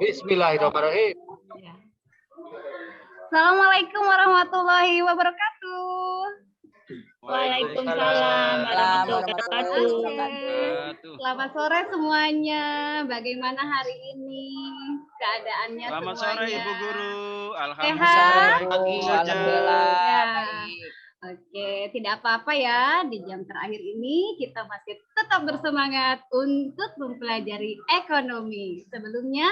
Bismillahirrahmanirrahim. Ya. Assalamualaikum warahmatullahi wabarakatuh. Waalaikumsalam warahmatullahi wabarakatuh. Selamat sore semuanya. Bagaimana hari ini keadaannya Selamat semuanya? sore Ibu Guru. Sehat? Alhamdulillah. Alhamdulillah. Ya. Baik. Oke, tidak apa-apa ya. Di jam terakhir ini kita masih tetap bersemangat untuk mempelajari ekonomi. Sebelumnya,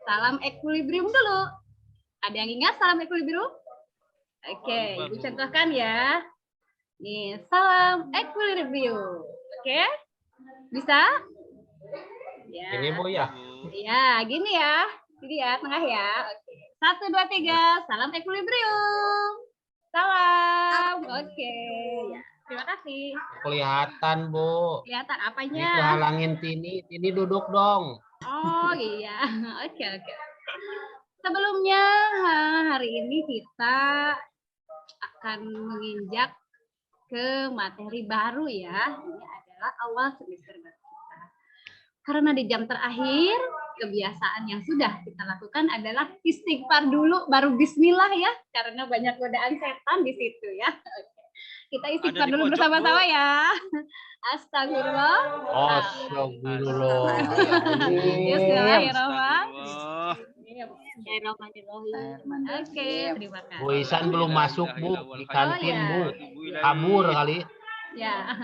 salam equilibrium dulu. Ada yang ingat salam equilibrium? Oke, Ibu contohkan ya. Nih, salam equilibrium. Oke? Bisa? Ya. Ini Bu ya. Ya, gini ya. Jadi ya, tengah ya. Oke. 1, 2, 3. Salam equilibrium. Salam. Oke. Ya, terima kasih. Kelihatan Bu. Kelihatan Ini apanya? halangin Tini duduk dong. Oh iya. Oke, oke. Sebelumnya hari ini kita akan menginjak ke materi baru ya. Ini adalah awal semester baru kita. Karena di jam terakhir, kebiasaan yang sudah kita lakukan adalah istighfar dulu, baru bismillah ya. Karena banyak godaan setan di situ ya. Oke. Kita istighfar Ada di dulu pojok, bersama-sama Bu. ya. Astagfirullah. Astagfirullah. Bismillahirrahmanirrahim. Oke, terima kasih. Bu Isan belum masuk Bu di kantin Bu. Kabur kali. Ya,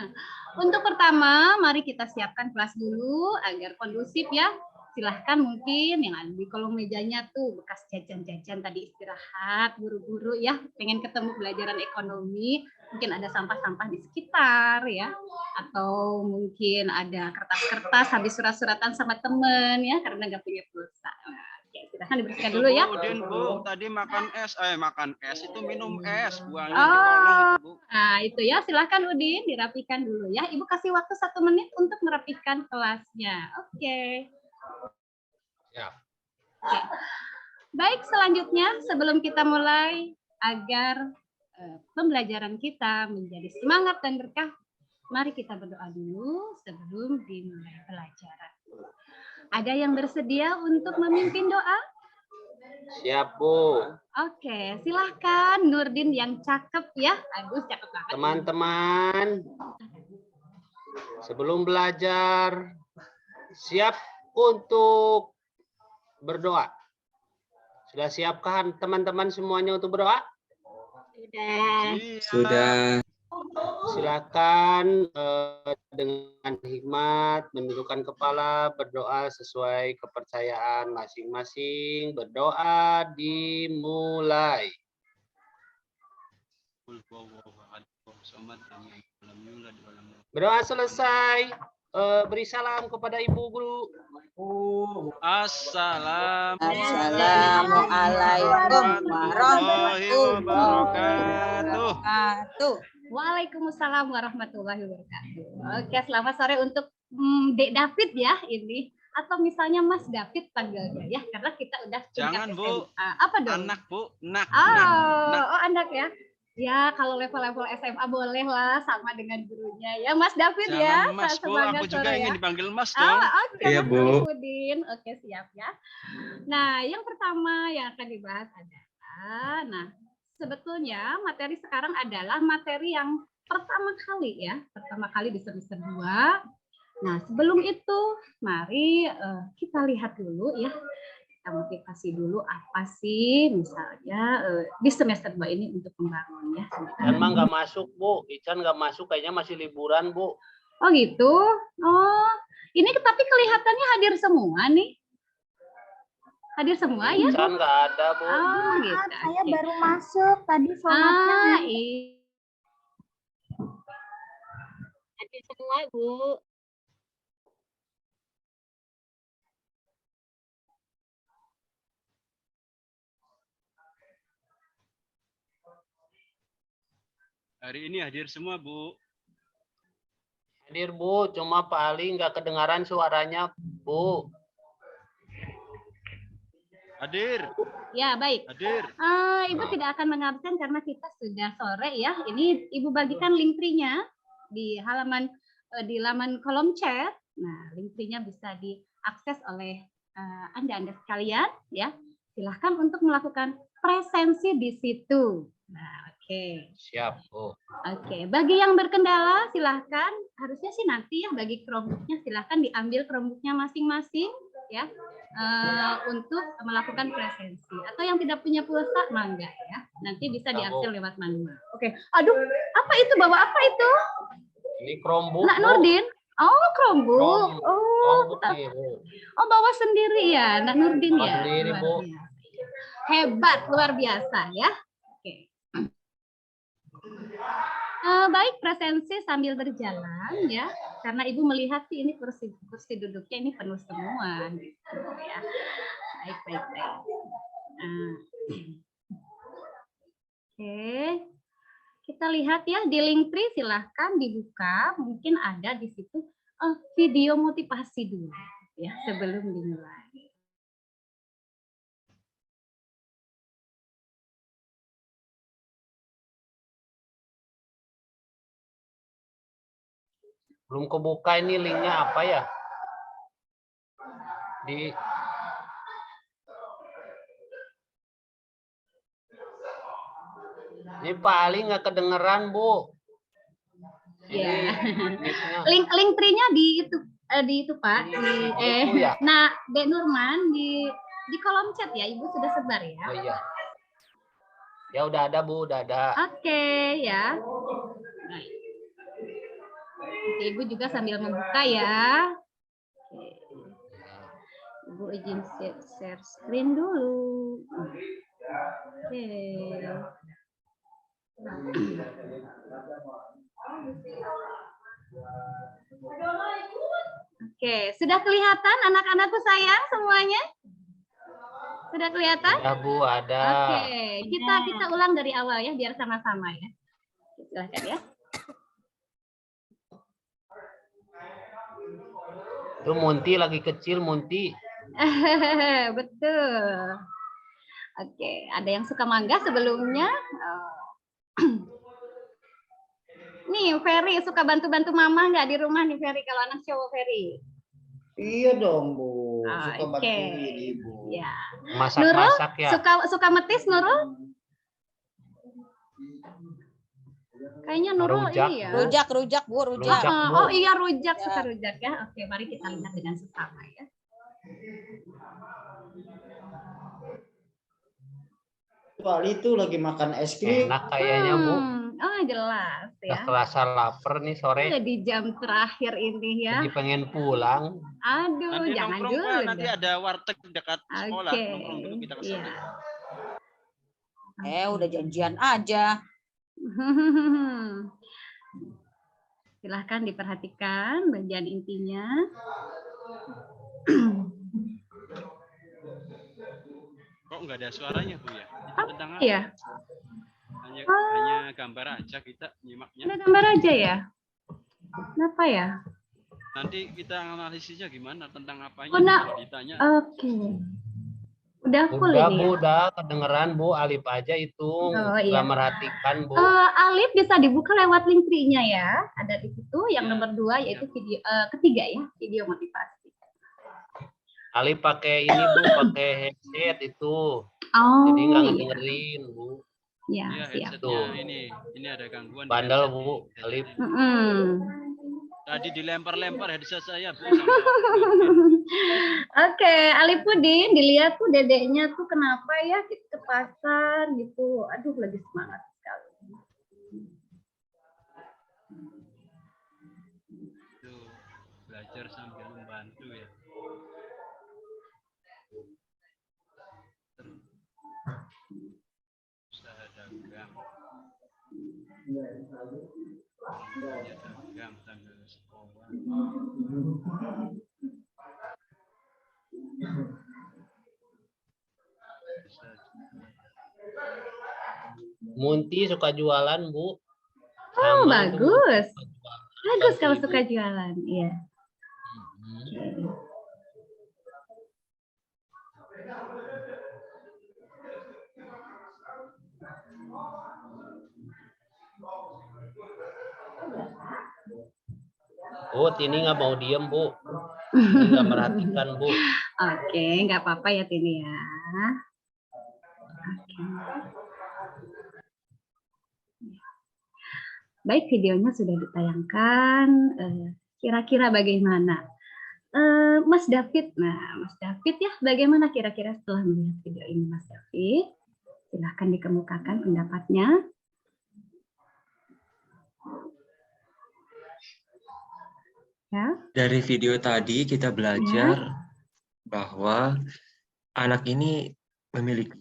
untuk pertama, mari kita siapkan kelas dulu agar kondusif ya. Silahkan mungkin yang ada di kolong mejanya tuh bekas jajan-jajan tadi istirahat, buru-buru ya, pengen ketemu pelajaran ekonomi, mungkin ada sampah-sampah di sekitar ya, atau mungkin ada kertas-kertas habis surat-suratan sama temen ya, karena nggak punya pulsa. Nah, oke, silahkan dibersihkan dulu ya. Udin, Bu, tadi makan es itu minum es, buangnya Oh. di kolong itu, Bu. Nah, itu ya, silahkan Udin dirapikan dulu ya. Ibu kasih waktu 1 menit untuk merapikan kelasnya. Oke. Ya. Oke. Baik, selanjutnya sebelum kita mulai agar pembelajaran kita menjadi semangat dan berkah, mari kita berdoa dulu sebelum dimulai pelajaran. Ada yang bersedia untuk memimpin doa? Siap Bu. Oke, silahkan Nurdin yang cakep ya. Aduh, cakep banget. Teman-teman, sebelum belajar, siap untuk berdoa. Sudah siapkan teman-teman semuanya untuk berdoa? Sudah. Silakan dengan hikmat menundukkan kepala, berdoa sesuai kepercayaan masing-masing. Berdoa dimulai. Berdoa selesai, beri salam kepada Ibu Guru. Assalamualaikum warahmatullahi wabarakatuh. Waalaikumsalam warahmatullahi wabarakatuh. Oke, selamat sore untuk Dek David ya ini. Atau misalnya Mas David panggilnya ya, karena kita udah tingkat Jangan, Bu. SMA. Apa dong? Anak, Bu. Nak. Oh, anak ya. Ya, kalau level-level SMA boleh lah sama dengan gurunya ya, Mas David. Jangan, ya. Mas, Bu. Semangat Aku juga sore ingin ya. dipanggil Mas dong. Oke, Iya, Mas Bu. Udin. Oke, siap ya. Nah, yang pertama yang akan dibahas adalah, sebetulnya materi sekarang adalah materi yang pertama kali di semester 2. Nah, sebelum itu, mari kita lihat dulu ya. Kita motivasi dulu apa sih misalnya di semester 2 ini untuk membangun ya. Ican mah nggak masuk Bu. Ican nggak masuk, kayaknya masih liburan Bu. Oh gitu. Oh, ini tapi kelihatannya hadir semua nih. Hadir semua ya? Ican nggak ada Bu. Oh gitu. Saya baru masuk tadi sholatnya. Hadir semua Bu. Hari ini hadir semua, Bu. Hadir Bu, cuma paling nggak kedengaran suaranya Bu. Hadir. Ya, baik. Hadir. Ibu tidak akan mengabsen karena kita sudah sore ya. Ini Ibu bagikan link tree-nya di laman kolom chat. Nah, link tree-nya bisa diakses oleh Anda sekalian ya, silahkan untuk melakukan presensi di situ. Nah, oke. Siap, Bu. Oke, bagi yang berkendala silahkan, harusnya sih nanti ya bagi Chromebook-nya silahkan diambil Chromebook-nya masing-masing ya untuk melakukan presensi. Atau yang tidak punya pulsa mangga ya, nanti bisa diakses lewat manual. Oke, aduh, apa itu bawa apa itu? Ini Chromebook. Nak Nurdin? Oh, Chromebook. Chromebook nih, Bu. Oh, bawa sendiri ya, Nak Nurdin Bawa ya. sendiri, Luar Bu. biasa. Hebat, luar biasa ya. Oke. Baik, presensi sambil berjalan ya, karena Ibu melihat sih ini kursi duduknya ini penuh semua gitu ya. Baik. Oke, kita lihat ya di Linktree, silahkan dibuka, mungkin ada di situ video motivasi dulu ya sebelum dimulai. Belum kebuka ini linknya apa ya? Ini paling nggak kedengeran, Bu. Ya. Linknya. Link tree-nya di itu Pak, Ya? Nah, Dek Nurman di kolom chat ya, Ibu sudah sebar ya. Oh iya. Ya udah ada, Bu, udah ada. Oke ya. Baik. Oke, Ibu juga sambil membuka ya. Oke. Ibu izin share screen dulu. Oke. Oke, sudah kelihatan anak-anakku sayang semuanya? Sudah kelihatan? Ya, Bu, ada. Oke, kita ulang dari awal ya biar sama-sama ya. Silakan ya. Itu Munti lagi kecil, Munti. Betul. Oke, ada yang suka mangga sebelumnya? Nih, Ferry suka bantu-bantu mama nggak di rumah nih, Ferry, kalau anak cowok Ferry? Iya dong, Bu. Suka Oke. bantuin Ibu. Ya. Masak-masak ya. Suka metis, Nurul? Kayaknya Nurul Rujak, ini ya. Rujak, Bu, rujak. Rujak, Bu. Oh iya, rujak, suka rujak ya. Oke, mari kita lihat dengan sesama ya. Wali itu lagi makan es krim. Enak kayaknya, Bu. Oh, jelas Udah ya. kerasa lapar nih sore. Udah di jam terakhir ini ya. Jadi pengen pulang. Aduh, Nanti jangan nongkrong dulu. Pak, nanti dong. ada warteg dekat sekolah, Oke. nongkrong dulu kita ke sana. Iya. Udah janjian aja. Silahkan diperhatikan bagian intinya. Kok nggak ada suaranya, Bu ya? Itu tentang apa? Iya, Hanya gambar aja kita nyimaknya. ada gambar aja ya. Kenapa ya? Nanti kita analisisnya gimana tentang apanya Oh, nah. kalau ditanya. Oke. Udah full Udah, ini Bu, ya? udah kedengeran, Bu. Alif aja itu. Oh, iya. Nggak merhatikan, Bu. Alif bisa dibuka lewat link tree-nya ya. Ada di situ. Yang nomor 2 yaitu video ketiga ya, video motivasi. Alif pakai ini, Bu, pakai headset itu. Oh, Jadi nggak iya. ngedengerin, Bu. Ya, Iya, siap. headsetnya ini ada gangguan. di Bandel, headset Bu. ini. Alif. Tadi dilempar-lempar headset saya, Bu. Oke, Alipudin, dilihat tuh dedeknya tuh kenapa ya ke pasar gitu. Aduh, lagi semangat sekali. Tuh, belajar sambil membantu ya. Usaha dagang. Dagang sambil sekolah. Munti suka jualan, Bu. Oh, Sama bagus. itu, Bu. Bagus kalau Ibu. suka jualan. Iya. Hmm. Bu, ini nggak mau diem, Bu. Ini nggak merhatikan, Bu. Oke, nggak apa-apa ya Tini ya. Oke. Baik, videonya sudah ditayangkan. Kira-kira bagaimana? Mas David, Mas David ya, bagaimana kira-kira setelah melihat video ini, Mas David? Silahkan dikemukakan pendapatnya. Ya. Dari video tadi kita belajar bahwa anak ini memiliki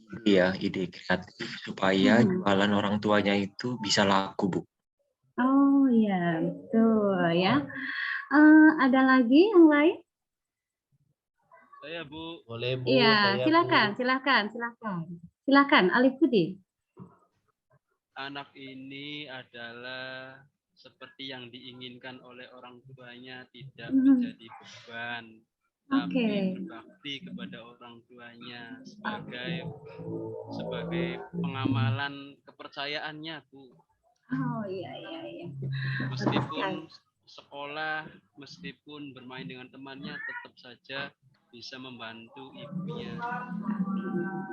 ide kreatif supaya jualan orang tuanya itu bisa laku, Bu. Oh iya, betul ya. Ada lagi yang lain? Saya, Bu. Boleh, Bu. Iya, saya, silakan. Silakan, Alif Budi. Anak ini adalah seperti yang diinginkan oleh orang tuanya, tidak menjadi beban, tapi berbakti kepada orang tuanya sebagai pengamalan kepercayaannya, Bu. Oh iya. Meskipun sekolah, meskipun bermain dengan temannya, tetap saja bisa membantu ibunya.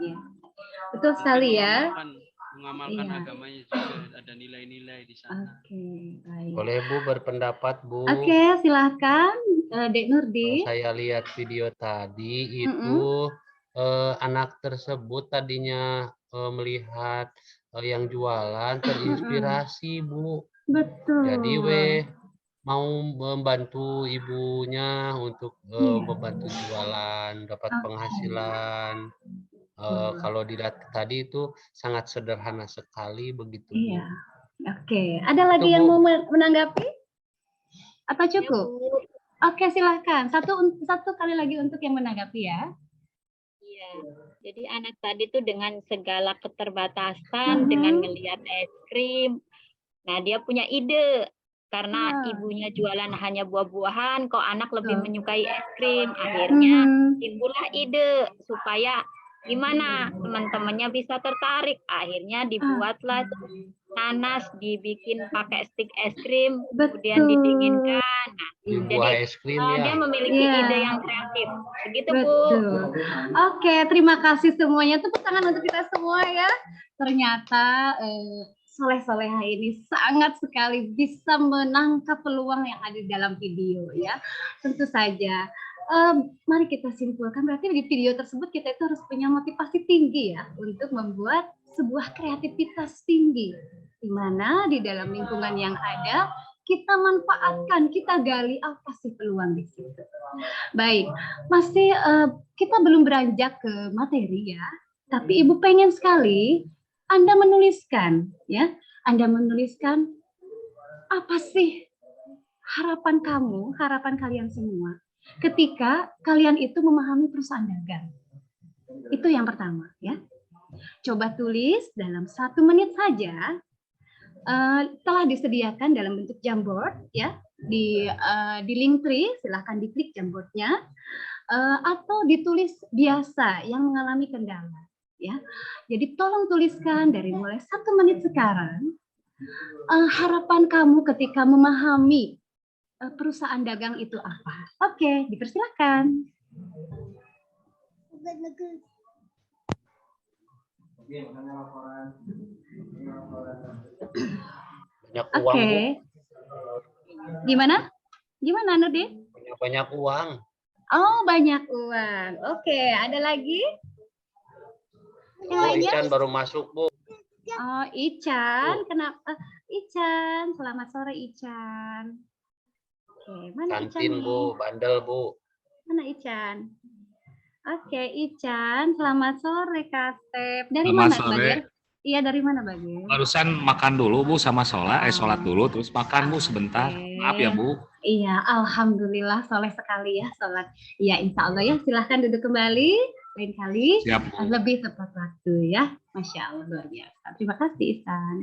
Iya. Betul sekali ya. Mengamalkan agamanya juga, ada nilai-nilai di sana. Oke, baik. Boleh, Bu, berpendapat, Bu. Oke, silakan, Dek Nurdi. Kalau saya lihat video tadi itu anak tersebut tadinya melihat yang jualan terinspirasi, Bu. Betul. Jadi mau membantu ibunya untuk membantu jualan, dapat penghasilan. Kalau dilihat tadi itu sangat sederhana sekali begitu. Iya. Oke, ada lagi yang mau menanggapi? Atau cukup? Oke, silahkan. Satu kali lagi untuk yang menanggapi ya. Iya. Jadi anak tadi tuh dengan segala keterbatasan, dengan ngelihat es krim, nah dia punya ide. Karena ibunya jualan hanya buah-buahan, kok anak lebih menyukai es krim. Akhirnya timbullah ide supaya gimana teman-temannya bisa tertarik. Akhirnya dibuatlah nanas, dibikin pakai stik es krim, kemudian didinginkan. Nah, buah es krim dia memiliki ide yang kreatif. Begitu, Bu. Oke, terima kasih semuanya. Tepuk tangan untuk kita semua ya. Ternyata Soleh-Soleha ini sangat sekali bisa menangkap peluang yang ada di dalam video ya. Tentu saja. Mari kita simpulkan, berarti di video tersebut kita itu harus punya motivasi tinggi ya untuk membuat sebuah kreativitas tinggi, di mana di dalam lingkungan yang ada kita manfaatkan, kita gali apa sih peluang di situ. Baik, masih kita belum beranjak ke materi ya, tapi Ibu pengen sekali Anda menuliskan ya, Anda menuliskan apa sih harapan kamu, harapan kalian semua ketika kalian itu memahami perusahaan dagang. Itu yang pertama ya. Coba tulis dalam 1 menit saja. Telah disediakan dalam bentuk Jamboard ya, di Linktree, silahkan diklik Jamboardnya, atau ditulis biasa yang mengalami kendala ya. Jadi tolong tuliskan dari mulai 1 menit sekarang harapan kamu ketika memahami perusahaan dagang itu apa. Oke, dipersilakan. Banyak uang, Bu. Gimana Nurdin? Banyak uang. Oh, banyak uang. Oke, ada lagi? Yang lainnya? Ican baru masuk, Bu. Oh, Ican. Kenapa? Ican, selamat sore Ican. Oke, mana Kantin, Ican? Bu, bandel, Bu. Mana Ican? Oke, Ican, selamat sore Kak Step. Dari Selamat mana, sore. Bagir? Iya, dari mana, Bagir? Barusan makan dulu, Bu, sama sholat dulu, terus makan, Bu, sebentar. Maaf ya, Bu. Iya, alhamdulillah soleh sekali ya sholat. Iya, insya Allah ya. Silahkan duduk kembali. Lain kali Siap, Bu. lebih tepat waktu ya. Masya Allah, luar biasa. Terima kasih, Ihsan.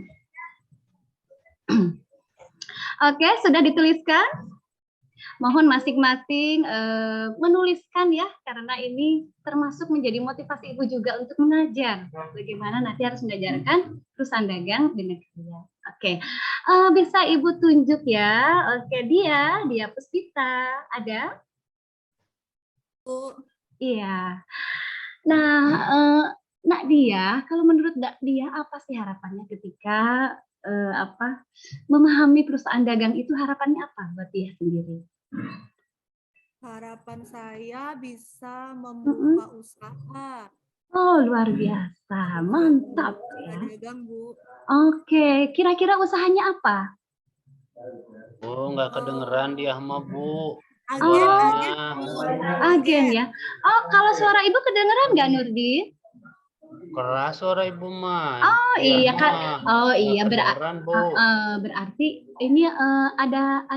Oke, sudah dituliskan? Mohon masing-masing menuliskan ya, karena ini termasuk menjadi motivasi Ibu juga untuk mengajar. Bagaimana nanti harus mengajarkan perusahaan dagang di negeri. Oke, bisa Ibu tunjuk ya. Oke, dia Puspita. Ada? Bu. Iya. Nah, Nak Dia, kalau menurut Nak Dia apa sih harapannya ketika memahami perusahaan dagang itu, harapannya apa buat dia sendiri? Harapan saya bisa membuka usaha. Oh, luar biasa. Mantap ya. Dagang, Bu. Oke, kira-kira usahanya apa? Bu, nggak kedengeran dia sama Bu. Agen ya. Oh, kalau suara Ibu kedengeran nggak, Nurdin? Keras suara Ibu mah. Oh iya kan. Oh iya, kedengeran, Bu. berarti ini ada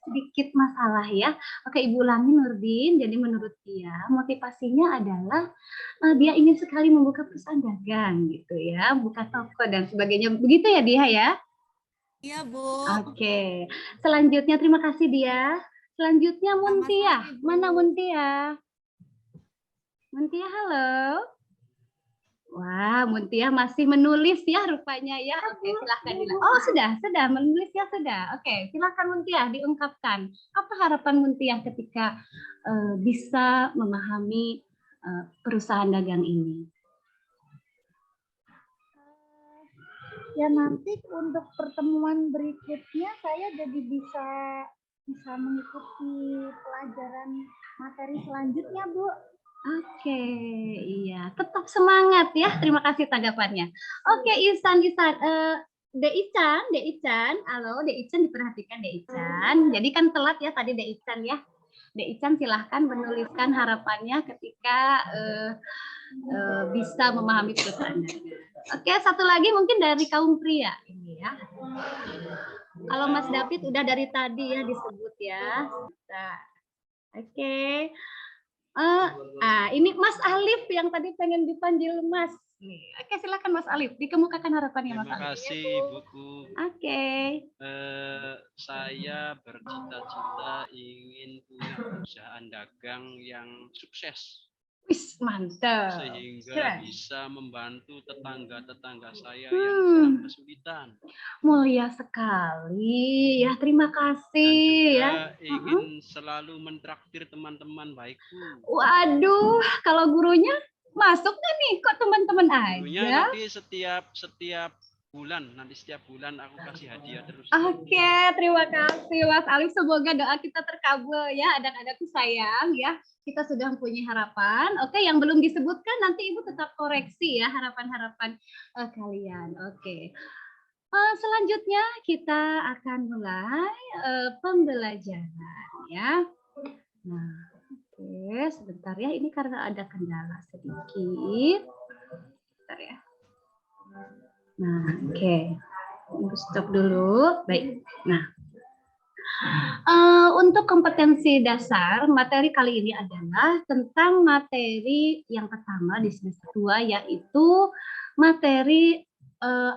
sedikit masalah ya. Oke, Ibu ulangi, Nurdin. Jadi menurut dia motivasinya adalah dia ingin sekali membuka perusahaan dagang gitu ya, buka toko dan sebagainya. Begitu ya Dia ya? Iya, Bu. Oke. Selanjutnya terima kasih Dia. Selanjutnya Muntiah. Mana Muntiah? Muntiah, halo. Wah, Muntiah masih menulis ya rupanya ya. Oke, silahkan. Oh, sudah menulis ya, sudah. Oke, silahkan Muntiah diungkapkan. Apa harapan Muntiah ketika bisa memahami perusahaan dagang ini? Ya nanti untuk pertemuan berikutnya saya jadi bisa mengikuti pelajaran materi selanjutnya, Bu. Oke, iya, tetap semangat ya. Terima kasih tanggapannya. Oke, Ihsan, De Ican, halo, De Ican, diperhatikan De Ican. Jadi kan telat ya tadi De Ican ya. De Ican silahkan menuliskan harapannya ketika bisa memahami perusahaan. Oke, satu lagi mungkin dari kaum pria ini ya. Kalau Mas David udah dari tadi ya disebut ya. Nah, oke. Ini Mas Alif yang tadi pengen dipanggil Mas. Oke, silakan Mas Alif, dikemukakan harapannya Mas Alif. Terima kasih Ibuku. Oke. Saya bercita-cita ingin punya perusahaan dagang yang sukses. Wis, mantap. Sehingga bisa membantu tetangga-tetangga saya yang sedang kesulitan. Mulia sekali ya, terima kasih Dan ya. ingin selalu mentraktir teman-teman baikku. Waduh, kalau gurunya masuk nggak nih? Kok teman-teman Gurunya aja? nanti setiap bulan aku kasih hadiah terus. Oke, terima kasih Mas Alif. Semoga doa kita terkabul ya, anak-anakku sayang ya. Kita sudah mempunyai harapan. Oke, yang belum disebutkan nanti Ibu tetap koreksi ya harapan-harapan kalian. Oke. Selanjutnya kita akan mulai pembelajaran ya. Nah, oke, sebentar ya. Ini karena ada kendala sedikit. Sebentar ya. Nah, oke. Stop dulu. Baik. Nah, untuk kompetensi dasar, materi kali ini adalah tentang materi yang pertama di semester 2, yaitu materi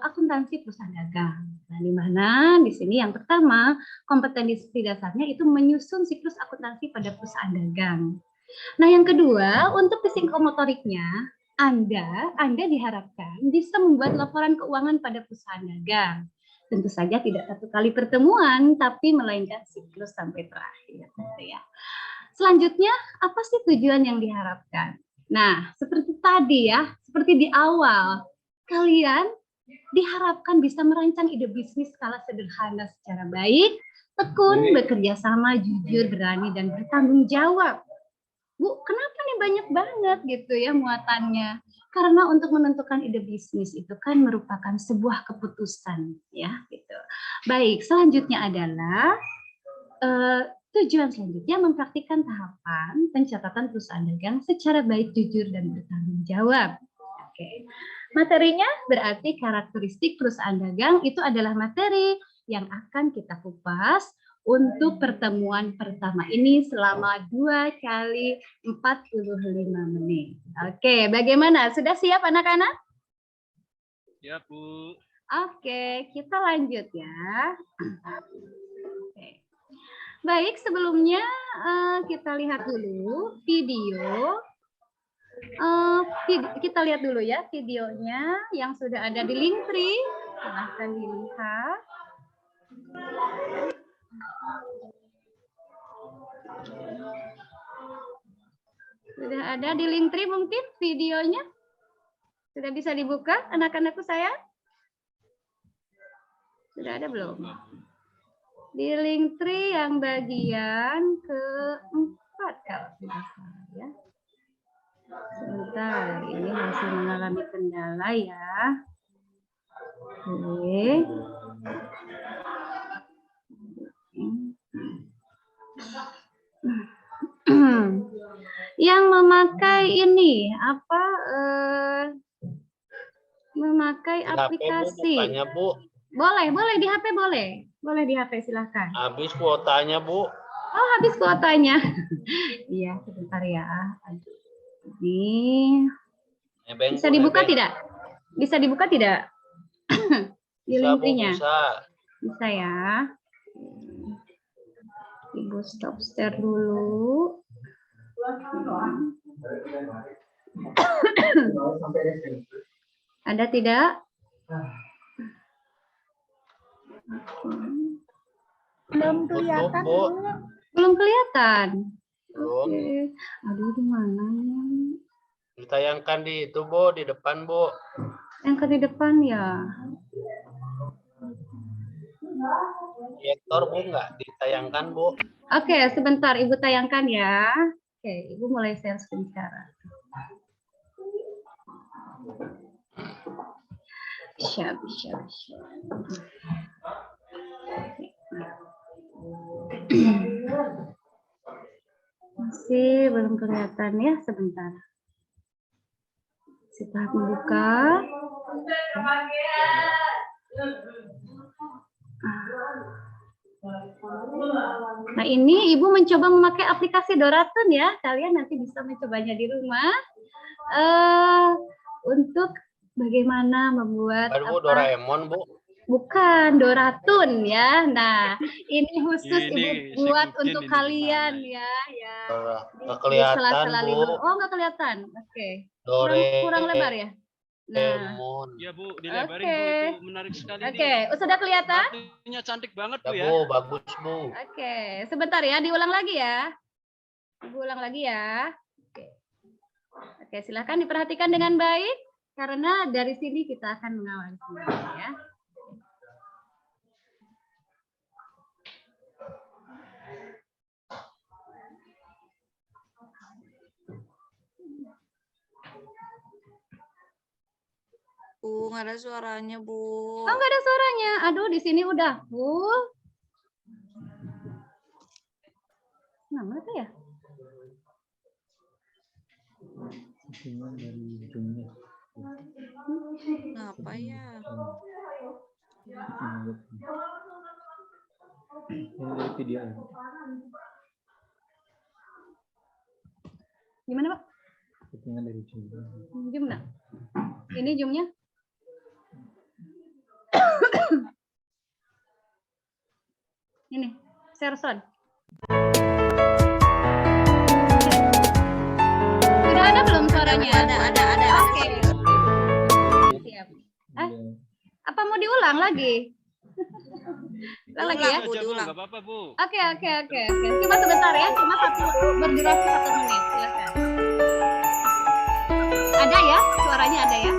akuntansi perusahaan dagang. Nah, di mana di sini yang pertama kompetensi dasarnya itu menyusun siklus akuntansi pada perusahaan dagang. Nah, yang kedua untuk psikomotoriknya, Anda diharapkan bisa membuat laporan keuangan pada perusahaan dagang. Tentu saja tidak satu kali pertemuan, tapi melainkan siklus sampai terakhir. Ya. Selanjutnya, apa sih tujuan yang diharapkan? Nah, seperti tadi ya, seperti di awal, kalian diharapkan bisa merancang ide bisnis skala sederhana secara baik, tekun, bekerja sama, jujur, berani, dan bertanggung jawab. Bu, kenapa nih banyak banget gitu ya muatannya? Karena untuk menentukan ide bisnis itu kan merupakan sebuah keputusan ya gitu. Baik, selanjutnya adalah tujuan selanjutnya mempraktikkan tahapan pencatatan perusahaan dagang secara baik, jujur, dan bertanggung jawab. Oke. Materinya berarti karakteristik perusahaan dagang itu adalah materi yang akan kita kupas untuk pertemuan pertama ini selama 2 kali 45 menit. Oke, bagaimana? Sudah siap anak-anak? Ya, Bu. Oke, kita lanjut ya. Oke. Baik, sebelumnya kita lihat dulu video. Kita lihat dulu ya videonya yang sudah ada di Linktree. Silahkan dilihat. Sudah ada di Linktree mungkin videonya? Sudah bisa dibuka anak-anakku sayang? Sudah ada belum? Di Linktree yang bagian keempat kalau tidak salah ya. Sebentar, ini masih mengalami kendala ya. Oke. Yang memakai ini apa? Memakai Di HP, Bu, aplikasi. bukannya, Bu. Boleh di HP boleh. Boleh di HP silahkan. Habis kuotanya, Bu. Oh, habis kuotanya. Iya, sebentar ya. Aduh. Ini Nebeng, bisa Bu, dibuka nebeng. tidak? Bisa dibuka tidak? Di Bisa, Bu, linknya. bisa. Bisa ya. Ibu stop share dulu. Ada tidak? Belum kelihatan, Bu. Bu. Belum kelihatan. Belum. Oke. Aduh, di mana ya? Ditayangkan di itu, Bu, di depan, Bu. Yang ke di depan ya. Proyektor, Bu, nggak ditayangkan, Bu. Oke, sebentar Ibu tayangkan ya. Oke, Ibu mulai share screen sekarang. Bisa. Masih belum kelihatan ya, sebentar. Setelah membuka. Nah, ini Ibu mencoba memakai aplikasi Doratun ya. Kalian nanti bisa mencobanya di rumah. Untuk bagaimana membuat Baru, Bu, Doraemon, Bu. Bukan Doratun ya. Nah, ini khusus Ini Ibu buat Sekukin untuk ini kalian gimana ya. Ya. Nggak Di kelihatan, sela-sela Bu. libur. Oh, nggak kelihatan. Oke. Kurang lebar ya. Nah, Doraemon. Ya Bu, dilebarin Oke. Bu, itu menarik sekali oke. Sudah kelihatan? Batunya cantik banget Ya, Bu ya. Bu, bagus, Bu. Oke, sebentar ya, diulang lagi ya. Diulang lagi ya. Oke. Oke, silakan diperhatikan dengan baik karena dari sini kita akan mengawali semuanya ya. Bu, nggak ada suaranya, Bu. Oh, nggak ada suaranya. Aduh, di sini udah full. Nah, mana tuh ya? Ngapa ya? Gimana, Pak? Zoom nggak? Ini zoomnya? Ini, share sound. Sudah ada belum suaranya? Ada. Oke. Siap. Apa mau diulang lagi? Ulang lagi ya? Bu, diulang. nggak apa-apa Bu. Oke. Cuma sebentar ya, cuma berdurasi 1 menit. Silakan. Ada ya? Suaranya ada ya?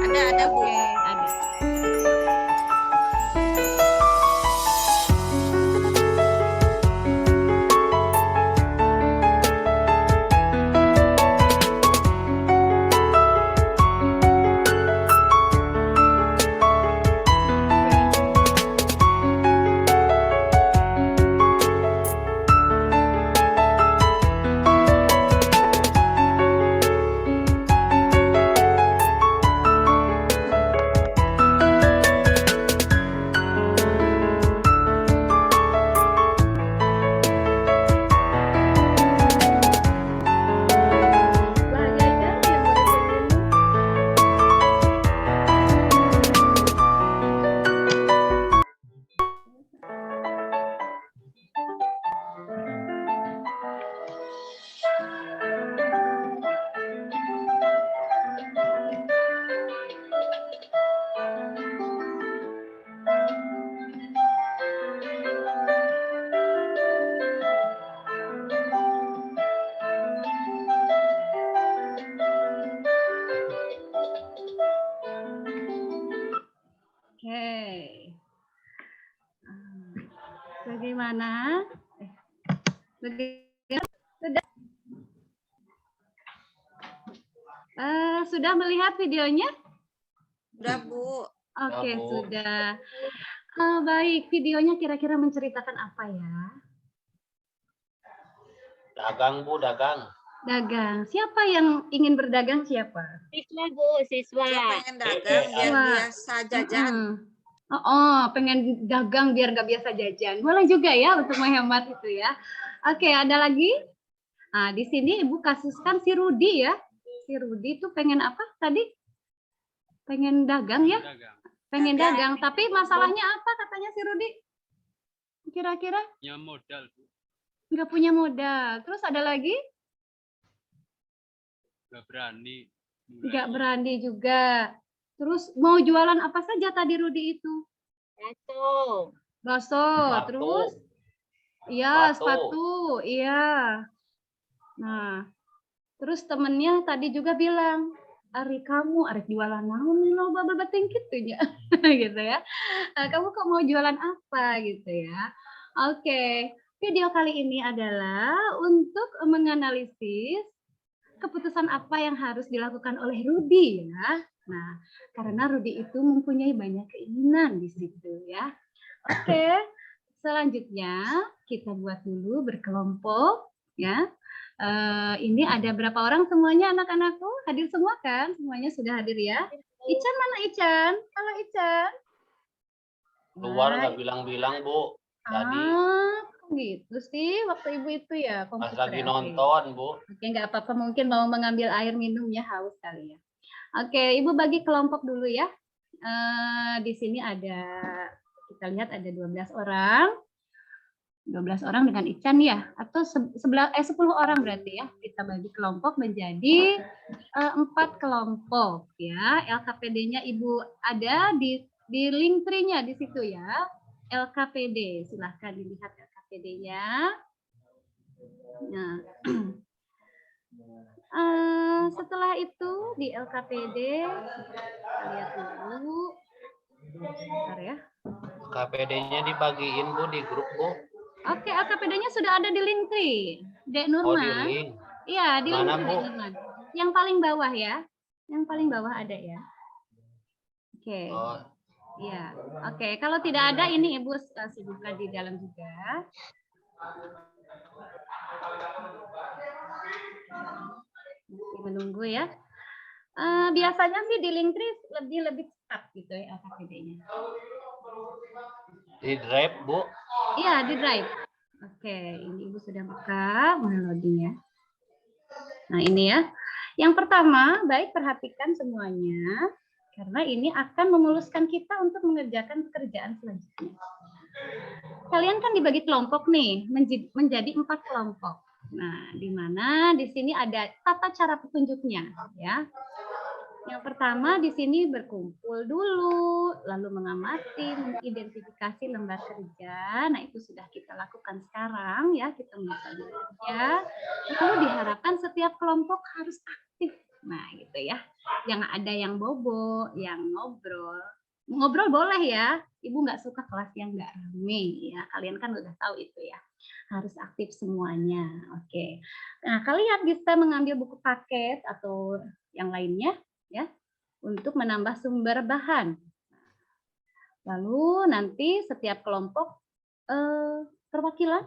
Ada, Bu. Oke, ada. Bagaimana? Sudah? Sudah melihat videonya? Udah, Bu. Oke, Bu. sudah. Baik, videonya kira-kira menceritakan apa ya? Dagang, Bu, dagang. Dagang. Siapa yang ingin berdagang siapa? Siswa, Bu, siswa. Dia pengen dagang biar Wah. biasa jajan. Pengen dagang biar nggak biasa jajan. Boleh juga ya untuk menghemat itu ya. Oke, ada lagi? Nah, di sini Ibu kasuskan si Rudi ya. Si Rudi itu pengen apa tadi? Pengen dagang ya? Pengen dagang. Tapi masalahnya apa katanya si Rudi? Kira-kira? Ya modal, Bu. Nggak punya modal. Terus ada lagi? Nggak berani. Nggak berani juga. Terus mau jualan apa saja tadi Rudi itu? Bakso. Bakso. Terus? Iya, sepatu. Iya. Nah, terus temennya tadi juga bilang, Ari kamu, Ari jualan naon nih lo babating gitunya. Gitu ya. Kamu kok mau jualan apa gitu ya. Oke, video kali ini adalah untuk menganalisis keputusan apa yang harus dilakukan oleh Rudi ya. Nah, karena Rudi itu mempunyai banyak keinginan di situ ya. Oke, selanjutnya kita buat dulu berkelompok ya. Ini ada berapa orang semuanya anak-anakku? Hadir semua kan? Semuanya sudah hadir ya. Ican mana Ican? Halo Ican. Keluar nggak bilang-bilang, Bu. Tadi Kok gitu sih waktu ibu itu ya. pas komputer lagi ya? Oke. nonton, Bu. Oke, nggak apa-apa. Mungkin mau mengambil air minum ya, haus kali ya. Oke, Ibu bagi kelompok dulu ya. Di sini ada, kita lihat ada 12 orang. 12 orang dengan Ican ya. Atau 10 orang berarti ya. Kita bagi kelompok menjadi 4 kelompok ya. LKPD-nya Ibu ada di link tree-nya di situ ya. LKPD, silahkan dilihat LKPD-nya. Nah, setelah itu di LKPD kita lihat dulu. Bentar ya. KPD-nya dibagiin, Bu, di grup, Bu. Oke, LKPD-nya sudah ada di link tree. Dek Oh, di Nurman. link. Iya, di link Mana, tree, Bu? Dek Nurman. Yang paling bawah ya. Yang paling bawah ada ya. Oke. Oh, Iya. Oke, kalau tidak ada ini Ibu kasih buka di dalam juga. Masih menunggu ya. Biasanya sih di link tree lebih cepat gitu ya LKPD-nya. di drive, Bu. Iya, di drive. Oke, ini Ibu sudah buka, mana loading ya. Nah, ini ya. Yang pertama, baik perhatikan semuanya, karena ini akan memuluskan kita untuk mengerjakan pekerjaan selanjutnya. Kalian kan dibagi kelompok nih, menjadi 4 kelompok. Nah, di mana di sini ada tata cara petunjuknya, ya. Yang pertama di sini berkumpul dulu, lalu mengamati, mengidentifikasi lembar kerja. Nah, itu sudah kita lakukan sekarang ya, kita mulai kerja. Lalu diharapkan setiap kelompok harus aktif. Nah, gitu ya. Jangan ada yang bobo, yang ngobrol. Ngobrol boleh ya, Ibu nggak suka kelas yang nggak rame ya. Kalian kan udah tahu itu ya. Harus aktif semuanya. Oke. Nah, kalian bisa mengambil buku paket atau yang lainnya ya untuk menambah sumber bahan. Lalu nanti setiap kelompok perwakilan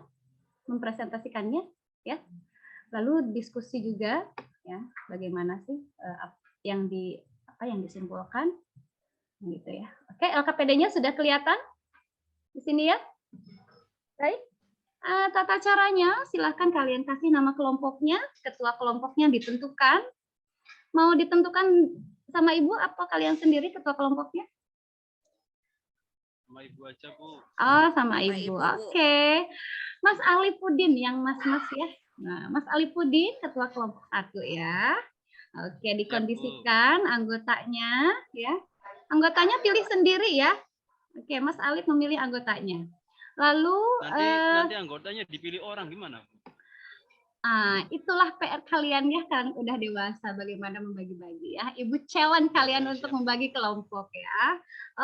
mempresentasikannya ya. Lalu diskusi juga ya, bagaimana sih yang disimpulkan gitu ya. Oke, LKPD-nya sudah kelihatan di sini ya. Baik. Tata caranya silahkan kalian kasih nama kelompoknya, ketua kelompoknya ditentukan. Mau ditentukan sama Ibu apa kalian sendiri ketua kelompoknya? Sama Ibu aja, Bu. Oh, sama Ibu. Oke. Mas Ali Pudin yang mas-mas ya. Nah, Mas Ali Pudin ketua kelompok 1 ya. Oke, dikondisikan anggotanya ya. Anggotanya pilih sendiri ya. Oke, Mas Ali memilih anggotanya. Lalu Nanti anggotanya dipilih orang gimana, Bu? Itulah PR kalian ya, kan udah dewasa bagaimana membagi-bagi ya. Ibu challenge kalian untuk membagi kelompok ya.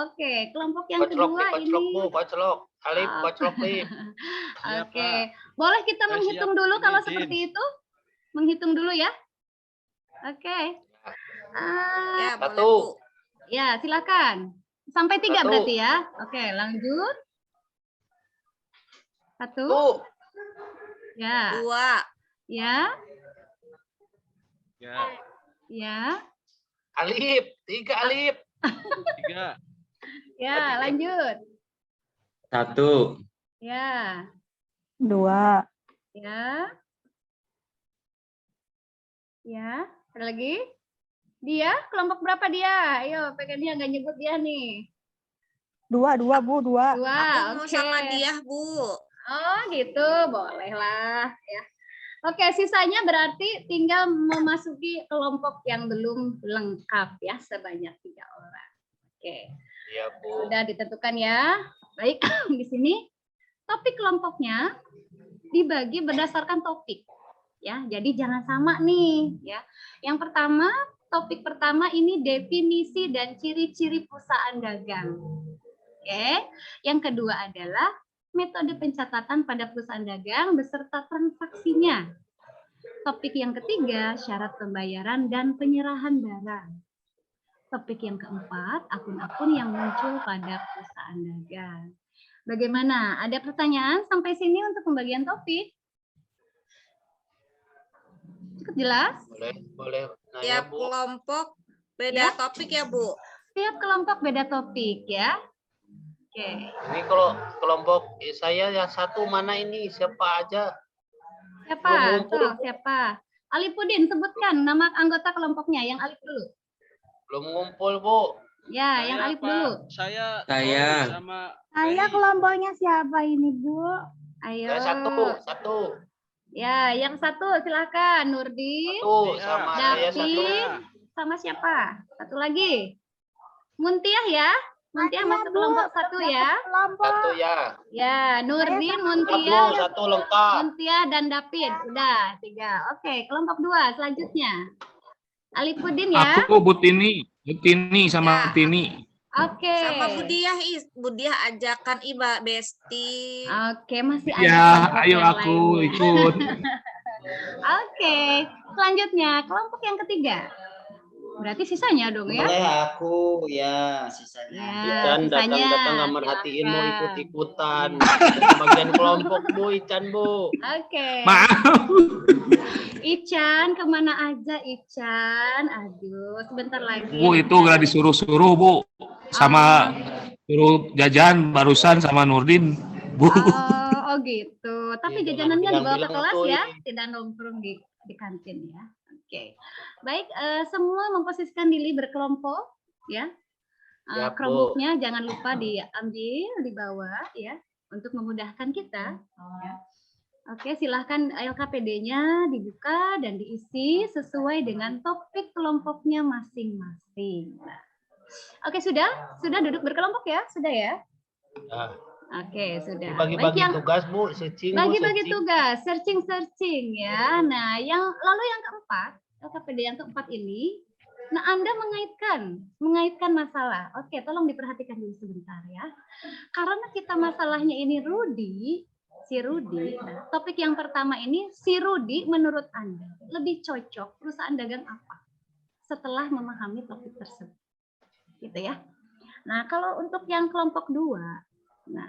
Oke, kelompok yang kedua ini. Koclok. Alif, Oh. koclok, Lip. Iya, Oke, Pak. boleh kita Saya menghitung siap dulu kalau pemimpin. seperti itu? Menghitung dulu ya. Oke. Ya, boleh, Satu. Bu. Ya, silakan. Sampai 3 Satu. berarti ya. Oke, lanjut. 1. Tuh. Ya. 2. Ya. Ya, Ya. Alif. 3 Alif. 3. Ya, lanjut. 1, Ya. 2, Ya. Ya. Ada lagi? Dia, kelompok berapa dia? Ayo, pengen dia nggak nyebut dia nih. 2, Bu, 2. 2, Aku mau oke. sama dia, Bu. Oh, gitu. Bolehlah ya. Oke, sisanya berarti tinggal memasuki kelompok yang belum lengkap ya, sebanyak 3 orang. Oke. Iya, Bu. Sudah ditentukan ya. Baik, di sini topik kelompoknya dibagi berdasarkan topik. Ya, jadi jangan sama nih ya. Yang pertama, topik pertama ini definisi dan ciri-ciri perusahaan dagang. Oke. Yang kedua adalah metode pencatatan pada perusahaan dagang beserta transaksinya. Topik yang ketiga, syarat pembayaran dan penyerahan barang. Topik yang keempat, akun-akun yang muncul pada perusahaan dagang. Bagaimana? Ada pertanyaan sampai sini untuk pembagian topik? Cukup jelas? Boleh nanya, Tiap Bu. kelompok beda Ya. topik ya, Bu. Tiap kelompok beda topik ya. Oke. Ini kalau kelompok saya yang satu mana ini? Siapa aja? Siapa? Belum ngumpul, Tuh, Bu. siapa? Alipudin, sebutkan nama anggota kelompoknya. Yang Alif dulu. Belum ngumpul, Bu. Ya, yang Alif Pak. dulu. Saya Saya. sama Saya Ferry. kelompoknya siapa ini, Bu? Ayo. Saya satu. Ya, yang satu silakan. Nurdi, Satu Iya. sama saya satu. David, sama siapa? Satu lagi. Muntiah ya. Muntiah Iya, masuk Bu. kelompok satu ya. Kelompok. Satu ya. Ya, Nurdin, sama Muntiah, Satu lengkap. Muntiah dan David. Udah, 3. Oke, kelompok 2 selanjutnya. Alipudin ya. Aku Butini sama Ya. Tini. Oke. Sama Bu Diah ajakan Iba Besti. Oke, masih ada Ya, kelompok ayo yang aku lainnya. ikut. Oke, selanjutnya kelompok yang ketiga. Berarti sisanya dong ya. Boleh aku ya sisanya. Ya, Ican sisanya. datang nggak merhatiin mau Silakan. ikut-ikutan. Bagian kelompok, Bu. Ican, Bu. Oke. Maaf. Ican, kemana aja Ican? Aduh, sebentar lagi. Bu, itu gak disuruh-suruh, Bu. Sama suruh jajan barusan sama Nurdin. Bu. Oh gitu. Tapi Iya, jajanannya jangan dibawa ke bilang kelas tuh ya, ini. tidak nongkrong di kantin ya. Oke. Baik, semua memposisikan diri berkelompok ya. Ya, Bu. Chromebooknya jangan lupa diambil di bawah ya, untuk memudahkan kita. Ya. Oke, silahkan LKPD-nya dibuka dan diisi sesuai dengan topik kelompoknya masing-masing. Nah, oke, sudah duduk berkelompok ya, sudah ya. Nah, Oke, sudah. bagi-bagi Baik, yang tugas, Bu. Searching, Bu. bagi-bagi Searching. tugas, searching ya. Nah, lalu yang keempat, LKPD yang keempat ini, nah Anda mengaitkan masalah. Oke, tolong diperhatikan dulu sebentar ya. Karena kita masalahnya ini si Rudi. Nah, topik yang pertama ini, si Rudi menurut Anda lebih cocok perusahaan dagang apa? Setelah memahami topik tersebut. Gitu ya. Nah, kalau untuk yang kelompok 2, nah,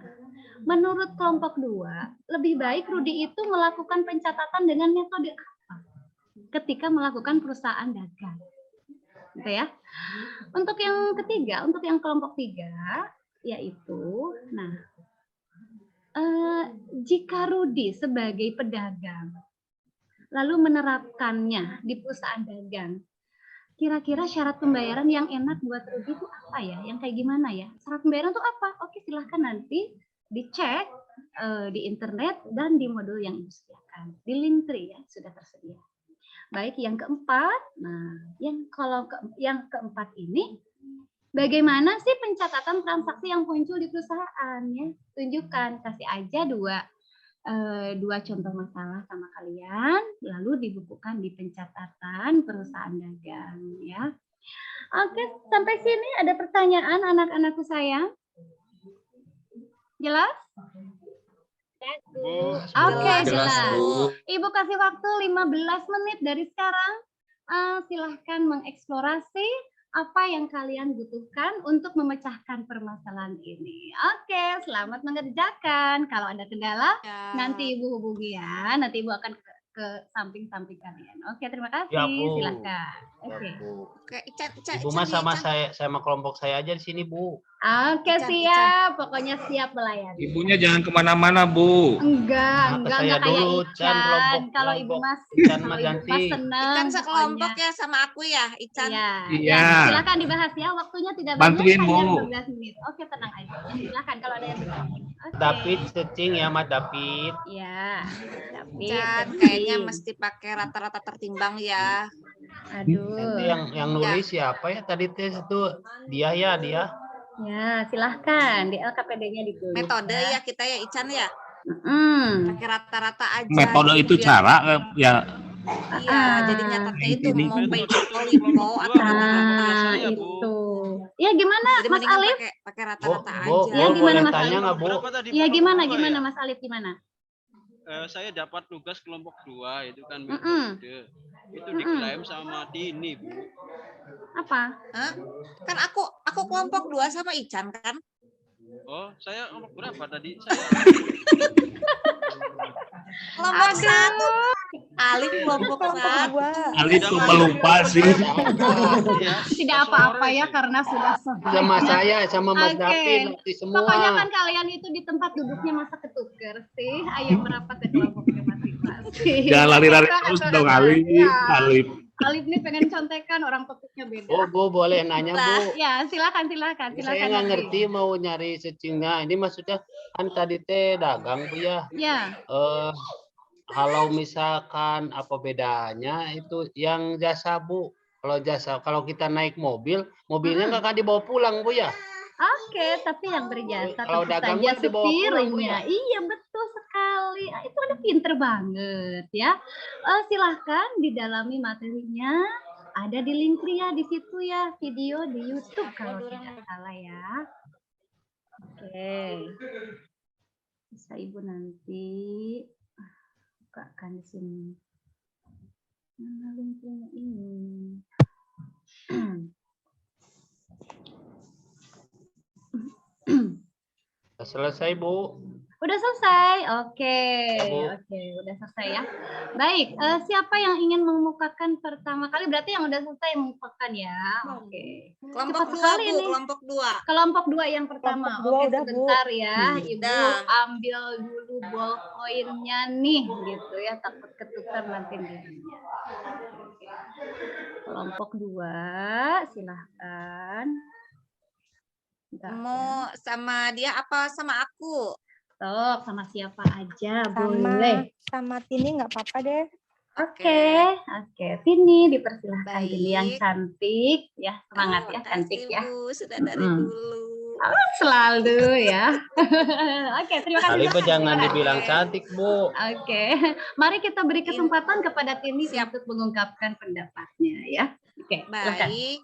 menurut kelompok 2, lebih baik Rudi itu melakukan pencatatan dengan metode apa ketika melakukan perusahaan dagang. Gitu ya. Untuk yang ketiga, untuk yang kelompok 3, yaitu, nah, jika Rudi sebagai pedagang, lalu menerapkannya di perusahaan dagang, kira-kira syarat pembayaran yang enak buat Rudi itu apa ya? Yang kayak gimana ya? Syarat pembayaran itu apa? Oke, silahkan nanti dicek di internet dan di modul yang Ibu sediakan. Di Linktree ya, sudah tersedia. Baik, yang keempat. Nah, yang keempat ini, bagaimana sih pencatatan transaksi yang muncul di perusahaan ya? Tunjukkan, kasih aja 2 2 contoh masalah sama kalian, lalu dibukukan di pencatatan perusahaan dagang ya. Oke, sampai sini ada pertanyaan anak-anakku sayang? Jelas? Oke, Jelas, jelas. Bu. Ibu kasih waktu 15 menit dari sekarang. Silahkan mengeksplorasi apa yang kalian butuhkan untuk memecahkan permasalahan ini. Oke, selamat mengerjakan. Kalau ada kendala, Ya. nanti Ibu hubungi ya. Nanti Ibu akan ke samping-samping kalian. Oke, terima kasih. Ya, Bu. Silahkan. Ya, Oke. Bu. Oke, Ican, Ibu mah sama saya sama kelompok saya aja di sini, Bu. Oke, Ican, siap. Pokoknya siap melayani. Ibunya jangan kemana-mana, Bu. Enggak Nah, ke saya kayak dulu, Chan, Ican. Kalau Ibu kelompok Mas, Ican kalau Mas Ibu Yanti. Mas senang. Ican sekelompok pokoknya. ya sama aku ya, Ican. Iya, Iya. ya, silakan dibahas ya. Waktunya tidak Bantuin, banyak, hanya Bu. 15 menit. Oke, tenang aja. Silakan kalau ada yang bertanya. Oke. David cecing ya, Mas David. Ya, tapi Ican kayaknya mesti pakai rata-rata tertimbang ya. Aduh. Itu yang nulis siapa ya tadi tes itu? Dia ya, dia. Ya, silahkan di LKPD-nya ditulis. Metode ya kita ya, Ican ya. Pakai rata-rata aja. Metode gitu, itu biar- cara ya Iya, jadi nyatetnya itu Ini. mau lipo atau rata-rata. Saya, Bu. Itu. Ya gimana, Jadi Mas mendingan Alif? pakai rata-rata Bu, aja. Ya, gimana, boleh Mas tanya Alif? nggak, Bu? Berapa tadi? Ya, Kelompok gimana, dua gimana, ya? Mas Alif, gimana? Saya dapat tugas kelompok 2 itu kan Mm-mm. metode. Itu diklaim sama Tini, Bu. Apa? Hah? Kan aku kelompok 2 sama Ican kan? Oh, saya kelompok berapa tadi? Saya Kelompok 1. Alif kelompok 1. Alif lupa sih. ya, Tidak pas apa-apa sore ya, sih. karena sudah sore. Sama saya, sama Mas Oke. David nanti semua. Pokoknya kan kalian itu di tempat duduknya masa ketuker sih. Ayo merapat ke kelompoknya masing-masing. Jangan lari-lari terus dong, Alif. Ya. Alif. Alif nih pengen contekan, orang topiknya beda. Bu, boleh nanya, Bu. Ya, silakan. Saya nggak ngerti mau nyari cecingnya. Ini maksudnya kan tadi teh dagang, Bu ya. Ya, Kalau misalkan apa bedanya itu yang jasa, Bu? Kalau kita naik mobilnya nggak akan dibawa pulang, Bu ya? oke. Tapi yang berjasa Kalau tentu dagang saja kan dibawa pulang, Bu, supirnya. ya? Iya, betul sekali. Itu ada pinter banget ya. Silahkan didalami materinya. Ada di link Ria di situ ya, video di YouTube kalau tidak salah ya. Oke. Bisa Ibu nanti bukakan di sini. Mana linknya ini? Udah selesai, Bu. Udah selesai. Oke. Bu. Oke, udah selesai ya. Baik, siapa yang ingin mengemukakan pertama kali? Berarti yang udah selesai mengemukakan ya. Oke. Kelompok Cepat 2, sekali Bu, nih. kelompok 2. Kelompok 2 yang pertama. Kelompok dua Oke, udah, Bu. sebentar ya. Ibu Udah. ambil dulu ballpoint-nya nih gitu ya. Takut ketukar nanti nilainya. Kelompok 2, silahkan. Bentar, Mau sama dia apa sama aku? Sok, sama siapa aja boleh. Sama Tini nggak apa-apa deh. Oke. Tini dipersilahkan, Tini yang Baik. cantik ya, semangat ya, Makasih, cantik ya. Bu, sudah dari Mm. dulu. Selalu ya. Oke, terima kasih. Alif jangan dibilang cantik, Bu. Oke, mari kita beri kesempatan kepada Tini untuk mengungkapkan pendapatnya ya. Oke, silakan. Baik,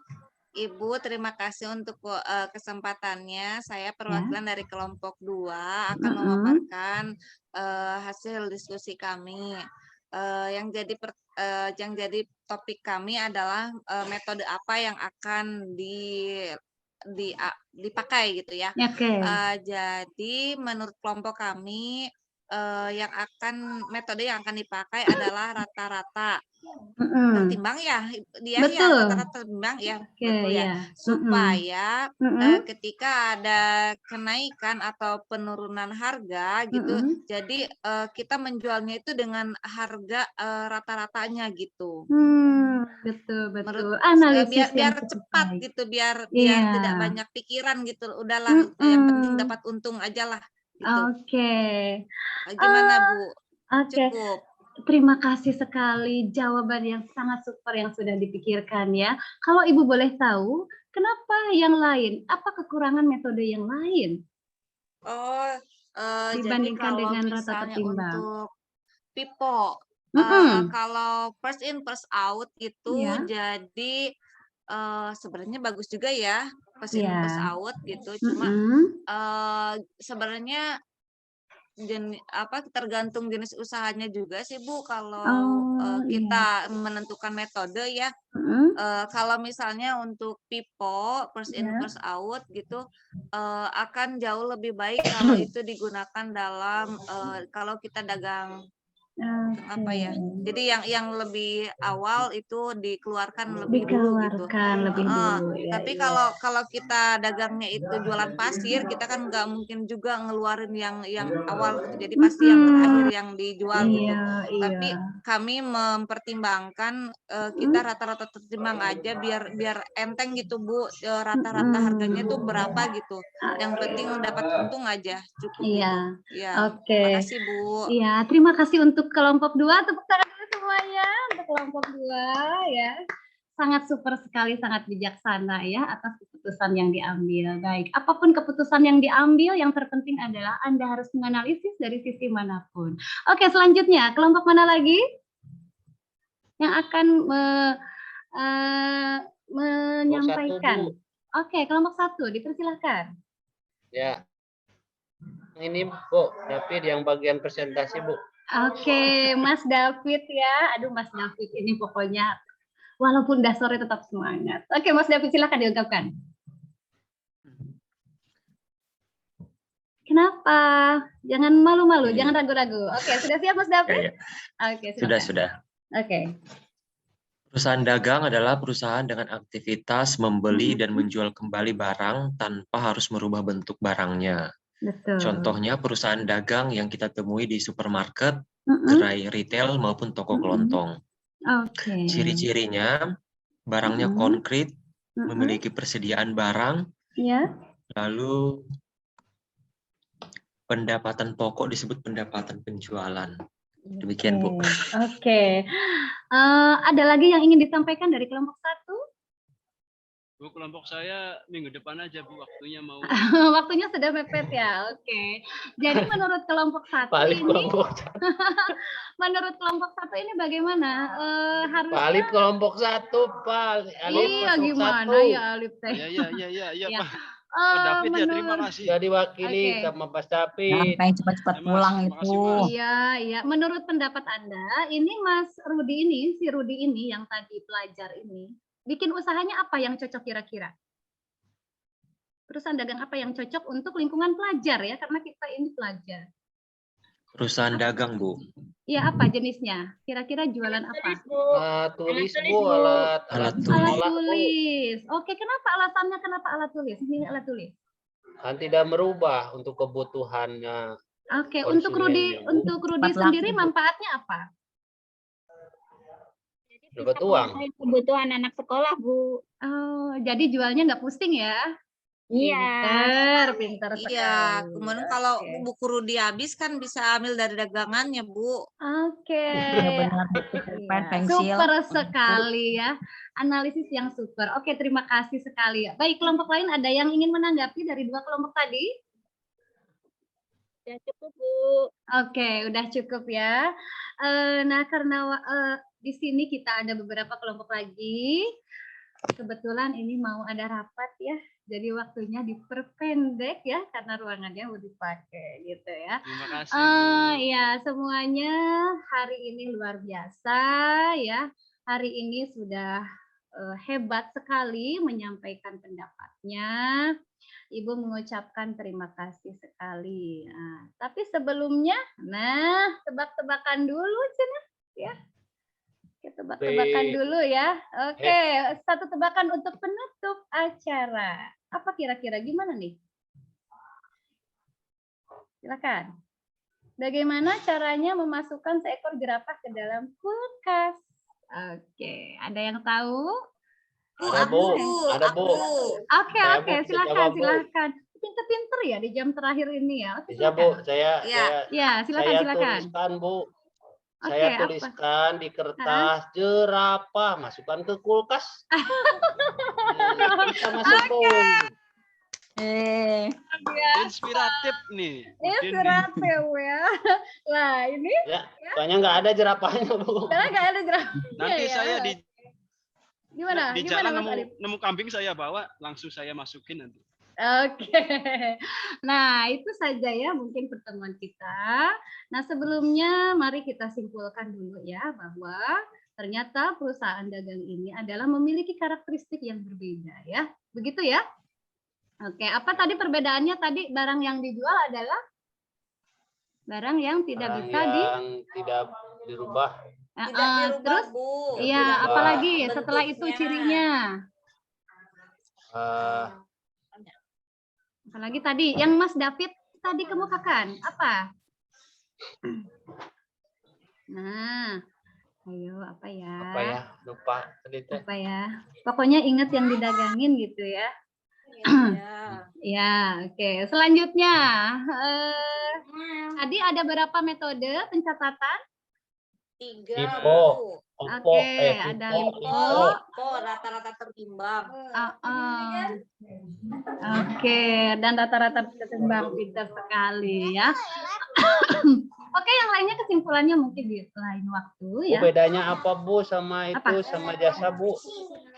Ibu, terima kasih untuk kesempatannya. Saya perwakilan dari kelompok 2 akan memaparkan hasil diskusi kami. Yang jadi topik kami adalah metode apa yang akan dipakai gitu ya. Oke. Jadi menurut kelompok kami metode yang akan dipakai adalah rata-rata tertimbang ya, dia ya Betul. rata-rata tertimbang ya, Oke, betul ya, ya. supaya ketika ada kenaikan atau penurunan harga gitu, jadi kita menjualnya itu dengan harga rata-ratanya gitu. Betul. Menurut Analisis biar yang cukup cepat baik. gitu, biar Iya. tidak banyak pikiran gitu. Udahlah, yang penting dapat untung aja lah gitu. Oke. Gimana, Bu? Oke. Cukup. Terima kasih sekali jawaban yang sangat super yang sudah dipikirkan ya. Kalau Ibu boleh tahu, kenapa yang lain? Apa kekurangan metode yang lain? Oh, Jadi Dibandingkan kalau dengan rata misalnya tertimbang. untuk pipo, Mhm. kalau first in first out itu Iya. jadi sebenarnya bagus juga ya, first in first Iya. out gitu. Cuma Mhm. sebenarnya tergantung jenis usahanya juga sih Bu, kalau Oh, iya. kita menentukan metode ya. Mhm. Kalau misalnya untuk pipo first in Iya. first out gitu, akan jauh lebih baik kalau itu digunakan dalam kalau kita dagang apa ya? Oke. Jadi yang lebih awal itu dikeluarkan lebih dulu gitu. Dikeluarkan lebih Heeh. dulu, ya, Tapi iya. kalau kita dagangnya itu jualan pasir, kita kan nggak mungkin juga ngeluarin yang awal gitu. Jadi pasti yang terakhir Mhm. yang dijual gitu. Iya, iya. Tapi kami mempertimbangkan kita Mhm. rata-rata tertimbang aja biar enteng gitu Bu, rata-rata harganya tuh Mhm. berapa gitu. Yang penting dapat untung aja, cukup Iya, gitu. Ya, oke. makasih Bu. Iya, terima kasih untuk kelompok 2, tepuk tangan dulu semuanya untuk kelompok 2 ya. Sangat super sekali, sangat bijaksana ya atas keputusan yang diambil. Baik, apapun keputusan yang diambil, yang terpenting adalah Anda harus menganalisis dari sisi manapun. Oke, selanjutnya kelompok mana lagi yang akan menyampaikan? Oke, kelompok 1, dipersilahkan. Ya. Ini Bu, David yang bagian presentasi Bu. Oke, Mas David ya. Aduh, Mas David ini pokoknya walaupun udah sore tetap semangat. Oke, Mas David silakan diungkapkan. Kenapa? Jangan malu-malu, jangan ragu-ragu. Oke, sudah siap Mas David? Oke, silakan. Sudah. Oke. Perusahaan dagang adalah perusahaan dengan aktivitas membeli dan menjual kembali barang tanpa harus merubah bentuk barangnya. Betul. Contohnya perusahaan dagang yang kita temui di supermarket, gerai retail maupun toko kelontong. Oke. Ciri-cirinya barangnya konkret, memiliki persediaan barang, Ya. lalu pendapatan pokok disebut pendapatan penjualan. Demikian Bu. Oke. Ada lagi yang ingin disampaikan dari kelompok 1? Bu, kelompok saya minggu depan aja Bu, waktunya mau. Waktunya sudah mepet ya. Oke. Jadi menurut kelompok 1 Palip ini kelompok menurut kelompok 1 ini bagaimana? Harusnya Palip kelompok 1, Pak. Alif iya masuk gimana 1. ya Alif teh. Iya Ya. Pak. Pak David ya, terima kasih. Sudah diwakili Oke. sama Mas David. Pengen cepat-cepat pulang itu. Iya. Menurut pendapat Anda, ini Mas Rudi ini, si Rudi ini yang tadi pelajar ini, bikin usahanya apa yang cocok kira-kira? Perusahaan dagang apa yang cocok untuk lingkungan pelajar ya, karena kita ini pelajar. Perusahaan dagang Bu. Iya, apa jenisnya? Kira-kira jualan apa? Alat tulis Bu, alat tulis. Oke, kenapa alasannya kenapa alat tulis? Ini alat tulis. Kan tidak merubah untuk kebutuhannya. Oke, untuk Rudi sendiri manfaatnya apa? Dapat uang. Kebutuhan anak sekolah, Bu. Oh, jadi jualnya nggak pusing ya? Iya. Pinter sekali. Iya, kemudian kalau buku Rudi habis kan bisa ambil dari dagangannya, Bu. Oke. Benar-benar pensil. Super sekali ya. Analisis yang super. Oke, terima kasih sekali. Baik, kelompok lain ada yang ingin menanggapi dari 2 kelompok tadi? Sudah cukup, Bu. Oke, udah cukup ya. Nah, karena di sini kita ada beberapa kelompok lagi. Kebetulan ini mau ada rapat ya. Jadi waktunya diperpendek ya karena ruangannya mau dipakai gitu ya. Terima kasih, Bu. Ya, semuanya hari ini luar biasa ya. Hari ini sudah hebat sekali menyampaikan pendapatnya. Ibu mengucapkan terima kasih sekali. Nah, tapi sebelumnya, tebak-tebakan dulu Cina ya. Tebak-tebakan dulu ya. Oke, satu tebakan untuk penutup acara. Apa kira-kira gimana nih? Silakan. Bagaimana caranya memasukkan seekor jerapah ke dalam kulkas? Oke, ada yang tahu? Ada Bu. Oke, silakan. Pinter-pinter ya di jam terakhir ini ya. Bisa Bu, saya silakan. tuliskan Bu. Oke, Saya tuliskan di kertas jerapah, masukkan ke kulkas. Bisa masuk Bu. Ini inspiratif nih. Udin nih. Inspiratif ya. Lah ini Ya, soalnya nggak ada jerapahnya, Bu. karena nggak ada jerapahnya Nanti ya. saya Gimana? di Gimana jalan Mas Adit? nemu kambing saya bawa, langsung saya masukin nanti. Oke. Nah, itu saja ya mungkin pertemuan kita. Nah, sebelumnya mari kita simpulkan dulu ya bahwa ternyata perusahaan dagang ini adalah memiliki karakteristik yang berbeda ya. Begitu ya? Oke, apa tadi perbedaannya tadi barang yang dijual adalah barang yang tidak Barang bisa yang tidak dirubah. Tidak dirubah, terus Bu. iya, Tidak apalagi dirubah setelah itu bentuknya. cirinya. Eh, Apalagi tadi yang Mas David tadi kemukakan apa? Nah, ayo apa ya? apa ya? Lupa tadi teh. Apa ya? Pokoknya ingat yang didagangin gitu ya. Ya. Ya, oke. Selanjutnya, tadi ada berapa metode pencatatan? 3, Lipo, Bu. Oppo, Oke, ada Vivo, lipo. Lipo, rata-rata tertimbang. Oke, dan rata-rata ketimbang pintar sekali ya. Oke, yang lainnya kesimpulannya mungkin di lain waktu Bu, ya. bedanya apa, Bu, sama itu, Apa? sama jasa, Bu?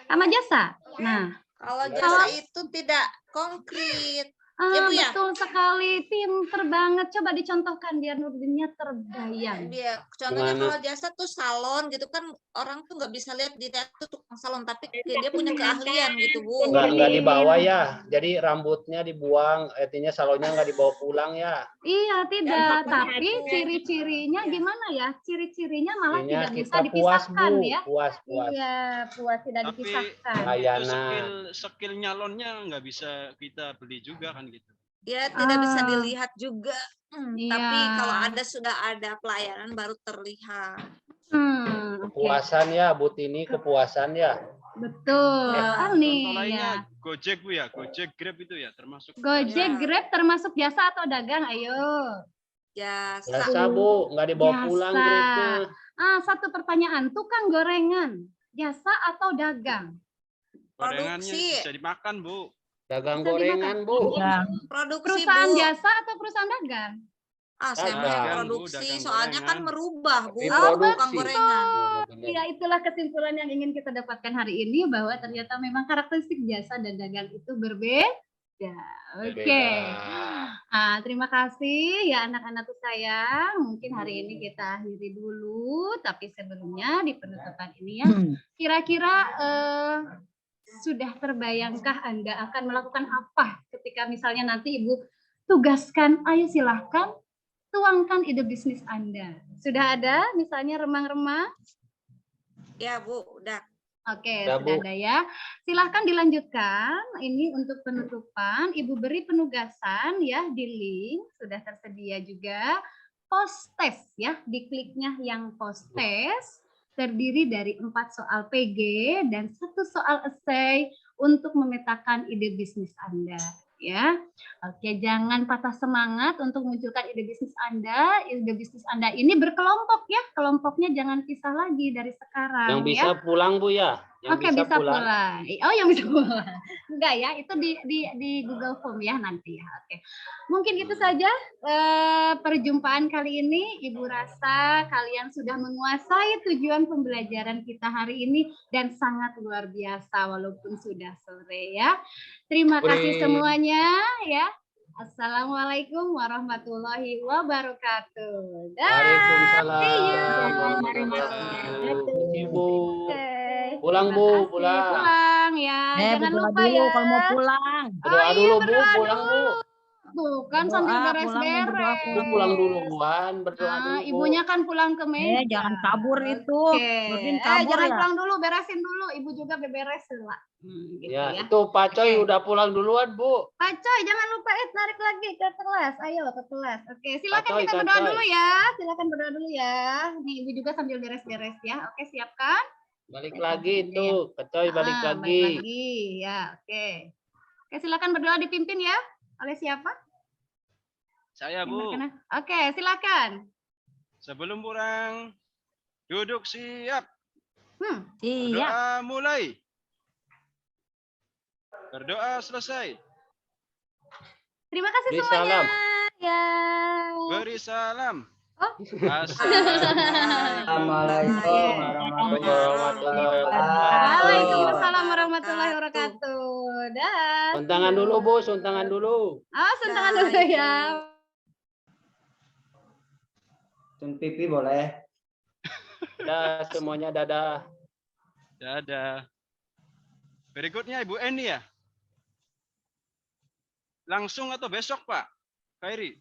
Sama jasa. Nah, Kalau jasa itu tidak konkret. Ya, Bu, ya? betul sekali, pinter banget. Coba dicontohkan biar Nurdinnya terbayang. Dia contohnya Gimana? kalau jasa tuh salon gitu kan orang tuh nggak bisa lihat di itu tukang salon tapi dia punya keahlian gitu, Bu. Nggak dibawa ya. Jadi rambutnya dibuang, artinya salonnya nggak dibawa pulang ya. Iya, tidak. Dan Tapi itu- ciri-cirinya Ya. gimana ya? Ciri-cirinya malah Artinya tidak bisa kita puas, dipisahkan Bu. ya. Puas. Iya, puas tidak Tapi dipisahkan. itu Ayana. skill nyalonnya nggak bisa kita beli juga kan gitu. Ya tidak bisa dilihat juga. Iya. Tapi kalau sudah ada pelayanan baru terlihat. Oke. Kepuasan ya, Bu Tini, kepuasan ya. Betul. Nih Contoh ya. lainnya Gojek, Bu ya. Gojek, Grab itu ya termasuk. Gojek, Ya. Grab termasuk jasa atau dagang? Ayo. Jasa. Jasa, Bu, nggak dibawa pulang Jasa. grabnya. Satu pertanyaan. Tukang gorengan, jasa atau dagang? Gorengannya Produksi. bisa dimakan, Bu. Dagang Bisa gorengan, Bu. Ya. Produksi, Perusahaan Bu. jasa atau perusahaan dagang? Saya Dagang, maunya Bu, produksi, dagang soalnya kan gorengan. merubah, Bu. Tapi Bukan produksi. gorengan. Ya, itulah kesimpulan yang ingin kita dapatkan hari ini bahwa ternyata memang karakteristik jasa dan dagang itu berbeda. Oke. Beda. Terima kasih ya anak-anakku sayang. Mungkin hari ini kita akhiri dulu, tapi sebelumnya di penutupan ini ya, kira-kira sudah terbayangkah Anda akan melakukan apa ketika misalnya nanti Ibu tugaskan, ayo silahkan tuangkan ide bisnis Anda. Sudah ada misalnya remang-remang? Ya, Bu, udah. Oke, Udah, sudah Bu. ada ya. Silahkan dilanjutkan. Ini untuk penutupan, Ibu beri penugasan ya di link, sudah tersedia juga. Post test ya, dikliknya yang post test. Terdiri dari 4 soal PG dan 1 soal essay untuk memetakan ide bisnis Anda. Ya, oke, jangan patah semangat untuk munculkan ide bisnis Anda. Ide bisnis Anda ini berkelompok ya, kelompoknya jangan pisah lagi dari sekarang. Yang bisa ya. pulang, Bu ya. Yang Oke, bisa pulang. Oh, yang bisa pulang. Enggak ya, itu di Google Form ya nanti ya. Oke. Mungkin itu saja perjumpaan kali ini. Ibu rasa kalian sudah menguasai tujuan pembelajaran kita hari ini dan sangat luar biasa walaupun sudah sore ya. Terima kasih semuanya ya. Assalamualaikum warahmatullahi wabarakatuh. Waalaikumsalam See you. warahmatullahi wabarakatuh. Ibu. Pulang, Terima Bu, kasih. pulang. Pulang ya. Jangan berdoa lupa dulu ya. kalau mau pulang. Berdoa iya, dulu, Bu. berdoa Pulang, Bu. Tuh kan Berdoa, sambil pulang, berdoa, beres-beres. Bu pulang duluan, berdoa dulu, Bu. Ibunya kan pulang ke meja. Jangan kabur itu. Oke. Nurdin kabur Jangan ya. pulang dulu, beresin dulu. Ibu juga beberes lah. Gitu Ya, ya. itu Pak Coy udah pulang duluan, Bu. Pak Coy, jangan lupa tarik lagi ke kelas. Ayo ke kelas. Oke, silakan Coy, kita Kak berdoa Coy. dulu ya. Silakan berdoa dulu ya. Nih, Ibu juga sambil beres-beres ya. Oke, siapkan. Balik lagi itu, Pak Coy balik Balik lagi. lagi. Ya, oke. Oke, silakan berdoa dipimpin ya. Oleh siapa? Saya, Yang Bu. berkenan. Oke, silakan. Sebelum pulang, duduk siap. Siap. Berdoa mulai. Berdoa selesai. Terima kasih Beri semuanya. salam. Ya. Beri salam. Oh. Assalamualaikum warahmatullahi wabarakatuh. Waalaikumsalam warahmatullahi wabarakatuh. Dah. Cium tangan dulu, Bu. Cium tangan dulu. Oh, cium tangan dulu ya. Cium pipi boleh? Dadah semuanya, dadah. Dadah. Berikutnya Ibu Eni ya. Langsung atau besok Pak Khairi?